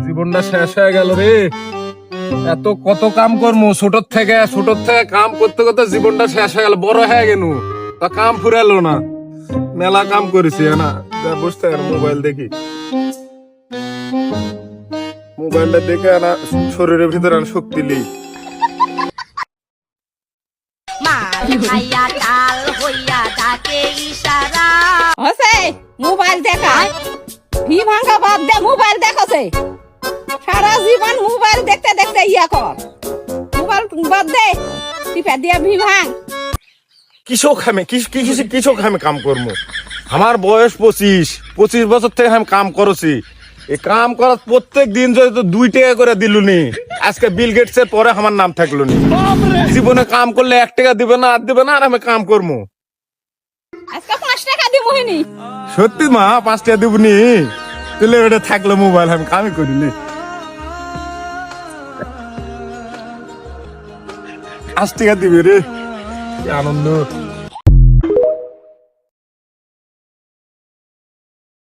জীবনটা শেষ হয়ে গেল রে। এত কত কাম করমু, ছোট থেকে কাম করতে করতে জীবনটা শেষ হয়ে গেল, বড় হয়ে গেল, তা কাম ফুরালো না। মেলা কাম করেছি না, বসতে মোবাইল দেখি, মোবাইলটা দেখে না শরীরের ভিতরে শক্তি নেই। মোবাইল দেখায় ভি ভাঙা বাদ দে, মোবাইল দেখাছে সারা জীবন মোবাইল দেখতে দেখতে ইয়া কর, মোবাইল বাদ দে, টিপা দিয়া ভি ভাঙ। কিসক আমি কাম করবো? আমার বয়স 25 বছর থেকে আমি কাম করছি। এই কাম করার প্রত্যেক দিন যদি 2 টাকা করে দিলুনি, আজকে বিল গেটসের পরে আমার নাম থাকলো নি। জীবনে কাম করলে 1 টাকা দিবে না, আর আমি কাম করবো। আজকে 5 টাকা দিমু হিনি। সত্যি মা, 5 টাকা দিবনি? তাহলে ওটা থাকলো মোবাইল, আমি কামই করিনি। 5 টাকা দিবে রে, কি আনন্দ।